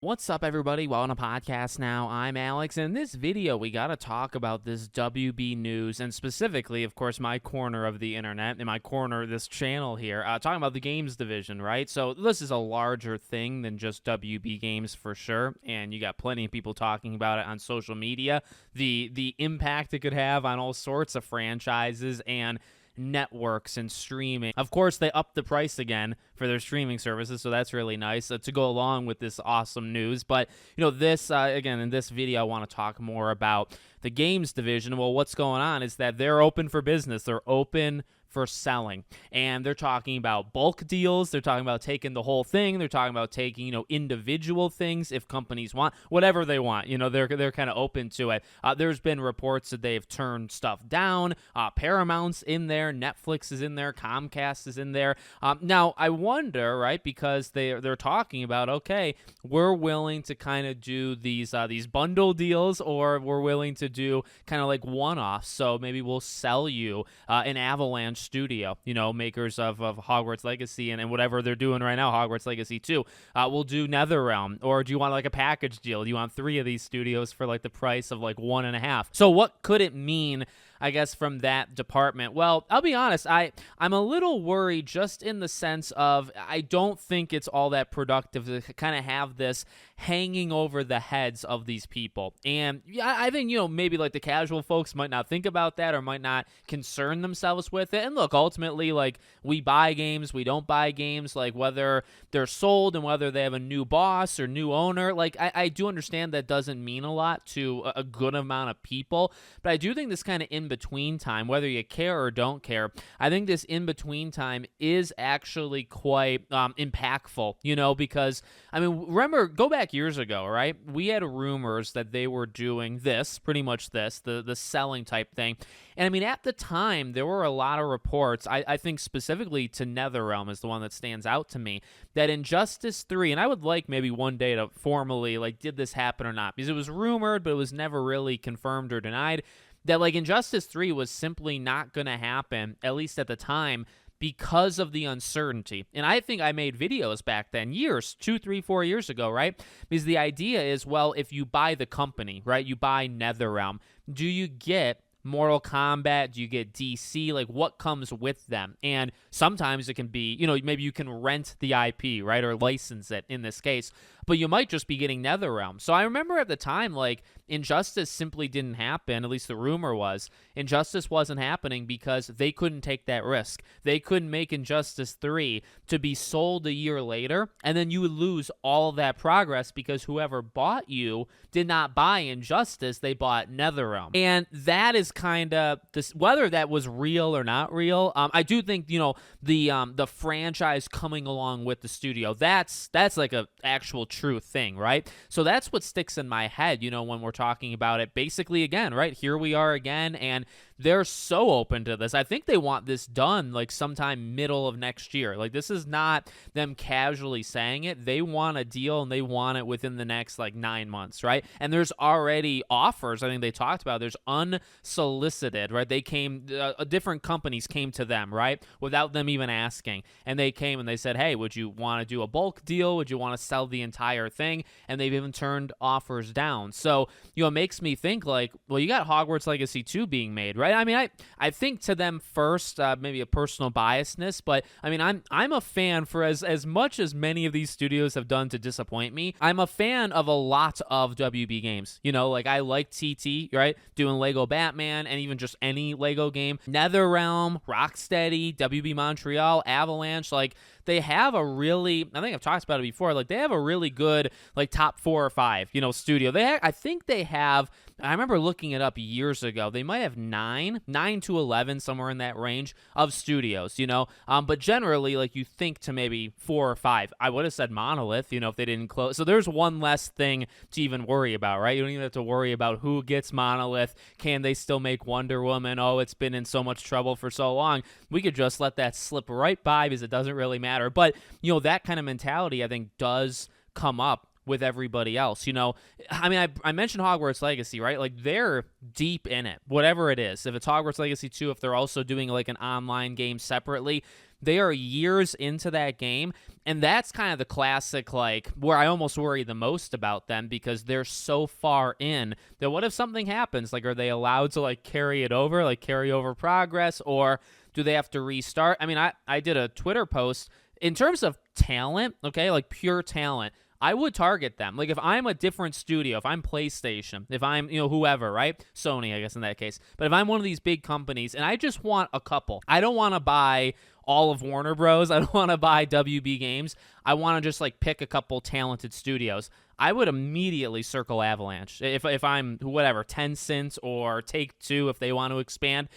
What's up, everybody? Welcome to podcast now. I'm Alex, and in this video, we got to talk about this WB news, and specifically, of course, my corner of the internet, in my corner of this channel here, talking about the games division, right? So this is a larger thing than just WB games for sure, and you got plenty of people talking about it on social media, the impact it could have on all sorts of franchises and networks and streaming. Of course, they upped the price again for their streaming services, so that's really nice to go along with this awesome news. But, this, again, in this video, I want to talk more about the games division. Well, what's going on is that they're open for business. They're open for selling, and they're talking about bulk deals. They're talking about taking the whole thing. They're talking about taking individual things if companies want whatever they want. They're kind of open to it. There's been reports that they've turned stuff down. Paramount's in there, Netflix is in there, Comcast is in there. Now I wonder, right, because they're talking about, okay, we're willing to kind of do these bundle deals, or we're willing to do kind of like one-offs. So maybe we'll sell you an Avalanche studio, makers of Hogwarts Legacy and whatever they're doing right now, Hogwarts Legacy 2. We'll do NetherRealm, or do you want like a package deal? Do you want 3 of these studios for like the price of like 1.5? So what could it mean, I guess, from that department? Well, I'll be honest, I'm a little worried, just in the sense of I don't think it's all that productive to kind of have this hanging over the heads of these people. And I think, maybe like the casual folks might not think about that, or might not concern themselves with it. And look, ultimately, like, we buy games, we don't buy games, like whether they're sold and whether they have a new boss or new owner. Like, I do understand that doesn't mean a lot to a good amount of people, but I do think this kind of in-between time, whether you care or don't care, I think this in-between time is actually quite impactful, because, I mean, remember, go back years ago, right? We had rumors that they were doing this, pretty much this, the selling type thing. And I mean, at the time, there were a lot of reports, I think specifically to NetherRealm is the one that stands out to me, that Injustice 3, and I would like maybe one day to formally, like, did this happen or not? Because it was rumored, but it was never really confirmed or denied, that like Injustice 3 was simply not going to happen, at least at the time, because of the uncertainty. And I think I made videos back then, years, 2, 3, 4 years ago, right? Because the idea is, well, if you buy the company, right, you buy NetherRealm, do you get Mortal Kombat? Do you get DC? Like, what comes with them? And sometimes it can be, maybe you can rent the IP, right, or license it in this case, but you might just be getting NetherRealm. So I remember at the time, like, Injustice simply didn't happen. At least the rumor was Injustice wasn't happening because they couldn't take that risk. They couldn't make Injustice 3 to be sold a year later, and then you would lose all of that progress because whoever bought you did not buy Injustice, they bought NetherRealm. And that is kind of this, whether that was real or not real. I do think, the franchise coming along with the studio, that's like a actual true thing, right? So that's what sticks in my head, when we're talking about it. Basically, again, right, here we are again, and they're so open to this. I think they want this done like sometime middle of next year. Like, this is not them casually saying it. They want a deal, and they want it within the next like 9 months, right? And there's already offers. I think they talked about, there's unsolicited, right? They came, different companies came to them, right, without them even asking, and they came and they said, hey, would you want to do a bulk deal? Would you want to sell the entire thing? And they've even turned offers down. So, it makes me think, like, well, you got Hogwarts Legacy 2 being made, right? I mean, I think to them first, maybe a personal biasness, but I mean, I'm a fan, for as much as many of these studios have done to disappoint me, I'm a fan of a lot of WB games. Like, I like TT, right, doing Lego Batman, and even just any Lego game. NetherRealm, Rocksteady, WB Montreal, Avalanche, like, they have a really, I think I've talked about it before, like, they have a really good, like, top 4 or 5, studio. I think they have, I remember looking it up years ago, they might have 9 to 11, somewhere in that range of studios, but generally, like, you think to maybe 4 or 5. I would have said Monolith, if they didn't close. So there's one less thing to even worry about, right? You don't even have to worry about who gets Monolith. Can they still make Wonder Woman? Oh, it's been in so much trouble for so long. We could just let that slip right by because it doesn't really matter. But, that kind of mentality, I think, does come up with everybody else. I mean, I mentioned Hogwarts Legacy, right? Like, they're deep in it, whatever it is. If it's Hogwarts Legacy 2, if they're also doing like an online game separately, They are years into that game, and that's kind of the classic, like, where I almost worry the most about them because they're so far in that what if something happens? Like, are they allowed to, like, carry it over, like, carry over progress, or do they have to restart? I mean, I did a Twitter post in terms of talent, okay, like pure talent. I would target them. Like, if I'm a different studio, if I'm PlayStation, if I'm, whoever, right? Sony, I guess in that case. But if I'm one of these big companies and I just want a couple, I don't want to buy all of Warner Bros. I don't want to buy WB Games. I want to just like pick a couple talented studios. I would immediately circle Avalanche. If I'm whatever, Tencent or Take-Two, if they want to expand,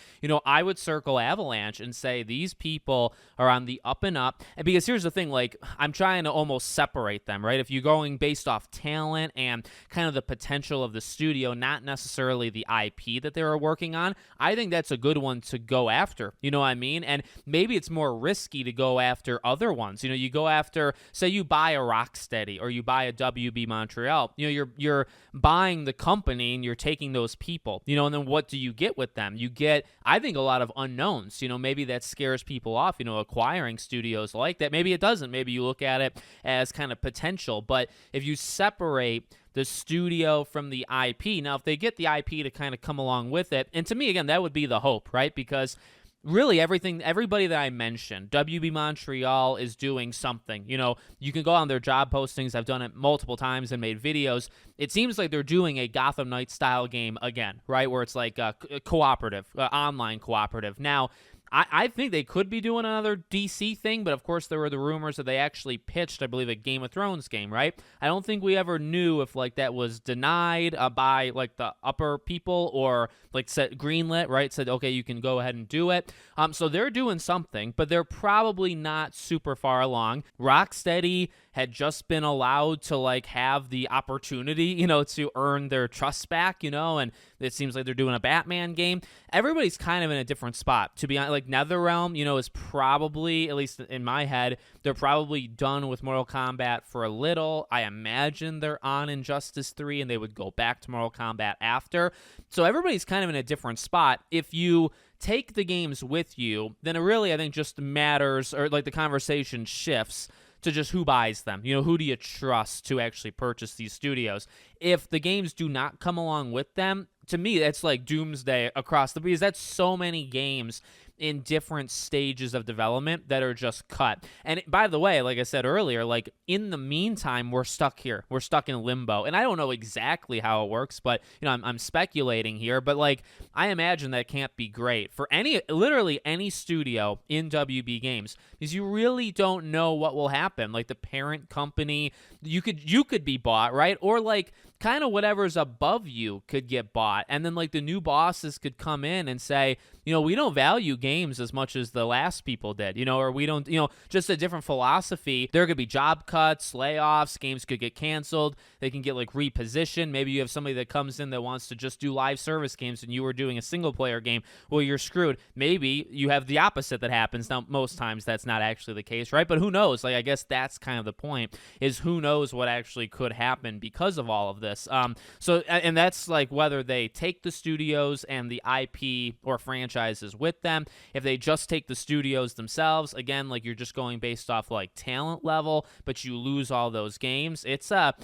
I would circle Avalanche and say these people are on the up and up. And because here's the thing, like, I'm trying to almost separate them, right? If you're going based off talent and kind of the potential of the studio, not necessarily the IP that they were working on, I think that's a good one to go after. You know what I mean? And maybe it's more risky to go after other ones. You go after, say you buy a Rocksteady or you buy a WB Montreal, you're buying the company and you're taking those people, and then what do you get with them? You get, I think, a lot of unknowns. Maybe that scares people off, acquiring studios like that. Maybe it doesn't. Maybe you look at it as kind of potential. But if you separate the studio from the IP, now if they get the IP to kind of come along with it, and to me, again, that would be the hope, right? Because really everybody that I mentioned, WB Montreal is doing something. You can go on their job postings. I've done it multiple times and made videos. It seems like they're doing a Gotham Knights style game again, right? Where it's like a cooperative, online cooperative. Now, I think they could be doing another DC thing, but of course there were the rumors that they actually pitched, I believe, a Game of Thrones game, right? I don't think we ever knew if like that was denied by like the upper people or like said greenlit, right? Said, okay, you can go ahead and do it. So they're doing something, but they're probably not super far along. Rocksteady had just been allowed to like have the opportunity, to earn their trust back, and it seems like they're doing a Batman game. Everybody's kind of in a different spot. To be honest, like NetherRealm, is probably, at least in my head, they're probably done with Mortal Kombat for a little. I imagine they're on Injustice 3 and they would go back to Mortal Kombat after. So everybody's kind of in a different spot. If you take the games with you, then it really, I think, just matters, or like the conversation shifts to just who buys them. Who do you trust to actually purchase these studios? If the games do not come along with them, to me, that's like doomsday across the, because that's so many games in different stages of development that are just cut. And by the way, like I said earlier, like in the meantime, we're stuck here. We're stuck in limbo. And I don't know exactly how it works, but I'm speculating here, but like I imagine that can't be great for literally any studio in WB Games, because you really don't know what will happen. Like the parent company, you could be bought, right? Or like kind of whatever's above you could get bought. And then like the new bosses could come in and say, we don't value games as much as the last people did, or we don't, just a different philosophy. There could be job cuts, layoffs, games could get canceled. They can get like repositioned. Maybe you have somebody that comes in that wants to just do live service games and you were doing a single player game. Well, you're screwed. Maybe you have the opposite that happens. Now, most times that's not actually the case, right? But who knows? Like, I guess that's kind of the point, is who knows what actually could happen because of all of this. And that's like whether they take the studios and the IP or franchises with them. If they just take the studios themselves, again, like you're just going based off like talent level, but you lose all those games. It's a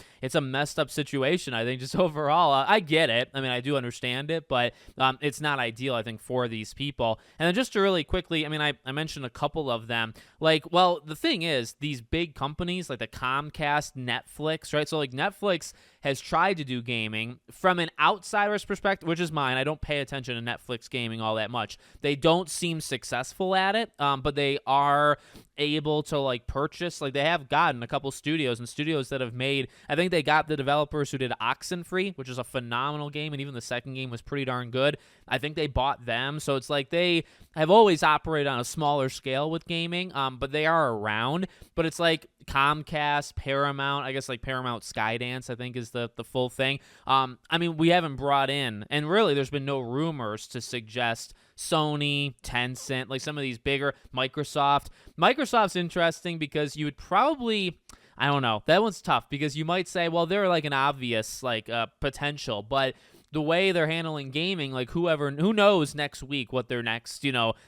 messed up situation, I think, just overall. I get it. I mean, I do understand it, but it's not ideal, I think, for these people. And then just to really quickly, I mean, I mentioned a couple of them. Like, well, the thing is, these big companies like the Comcast, Netflix, right? So like Netflix has tried to do gaming from an outsider's perspective, which is mine. I don't pay attention to Netflix gaming all that much. They don't seem successful at it, but they are able to like purchase, like they have gotten a couple studios and studios that have made, I think they got the developers who did Oxenfree, which is a phenomenal game, and even the second game was pretty darn good. I think they bought them. So it's like they have always operated on a smaller scale with gaming, but they are around. But it's like Comcast, Paramount, I guess like Paramount Skydance, I think is the full thing. I mean, we haven't brought in, and really there's been no rumors to suggest Sony, Tencent, like some of these bigger, Microsoft. Microsoft's interesting because you would probably, I don't know, that one's tough because you might say, well, they're like an obvious like potential, but the way they're handling gaming, like who knows next week what their next,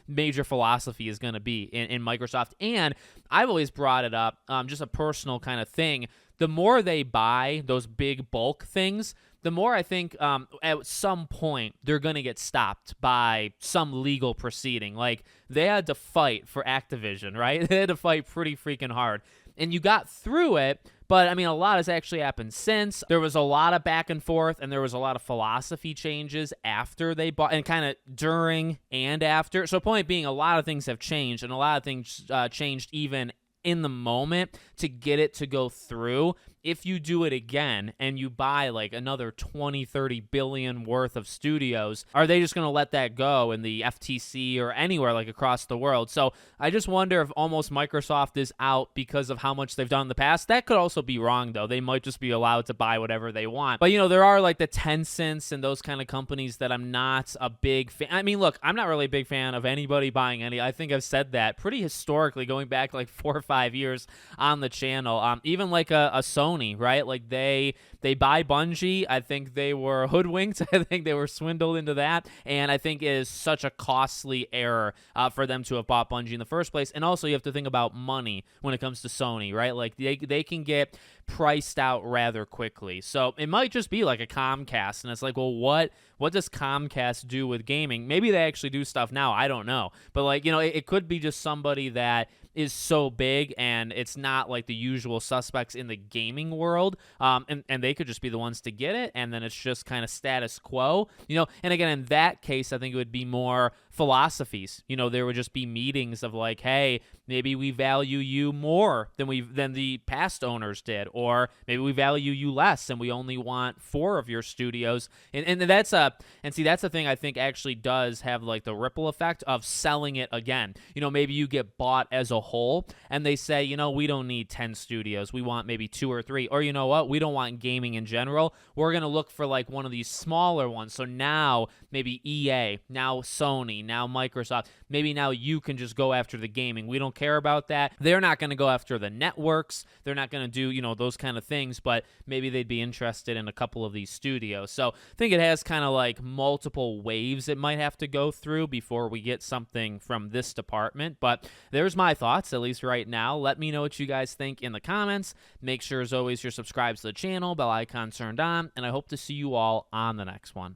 major philosophy is going to be in Microsoft. And I've always brought it up, just a personal kind of thing. The more they buy those big bulk things, the more I think at some point they're going to get stopped by some legal proceeding. Like, they had to fight for Activision, right? They had to fight pretty freaking hard. And you got through it, but I mean, a lot has actually happened since. There was a lot of back and forth, and there was a lot of philosophy changes after they bought, and kind of during and after. So, point being, a lot of things have changed, and a lot of things changed even in the moment to get it to go through. If you do it again and you buy like another 20, 30 billion worth of studios, are they just going to let that go in the FTC or anywhere like across the world? So I just wonder if almost Microsoft is out because of how much they've done in the past. That could also be wrong, though. They might just be allowed to buy whatever they want. But, there are like the Tencents and those kind of companies that I'm not a big fan. I mean, look, I'm not really a big fan of anybody buying any. I think I've said that pretty historically going back like 4 or 5 years on the channel. Even like a Sony, right? Like they buy Bungie. I think they were hoodwinked. I think they were swindled into that. And I think it is such a costly error for them to have bought Bungie in the first place. And also you have to think about money when it comes to Sony, right? Like they can get priced out rather quickly. So it might just be like a Comcast. And it's like, well, what does Comcast do with gaming? Maybe they actually do stuff now. I don't know. But like, it could be just somebody that is so big and it's not like the usual suspects in the gaming world, and they could just be the ones to get it, and then it's just kind of status quo, and again, in that case, I think it would be more philosophies. There would just be meetings of like, hey, maybe we value you more than the past owners did, or maybe we value you less and we only want 4 of your studios, and that's the thing I think actually does have like the ripple effect of selling it again. Maybe you get bought as a whole and they say, we don't need 10 studios, we want maybe 2 or 3, or what, we don't want gaming in general, we're going to look for like one of these smaller ones. So now maybe EA, now Sony, now Microsoft, maybe now you can just go after the gaming. We don't care about that. They're not going to go after the networks. They're not going to do, those kind of things, but maybe they'd be interested in a couple of these studios. So I think it has kind of like multiple waves it might have to go through before we get something from this department. But there's my thoughts, at least right now. Let me know what you guys think in the comments. Make sure, as always, you're subscribed to the channel, bell icon turned on, and I hope to see you all on the next one.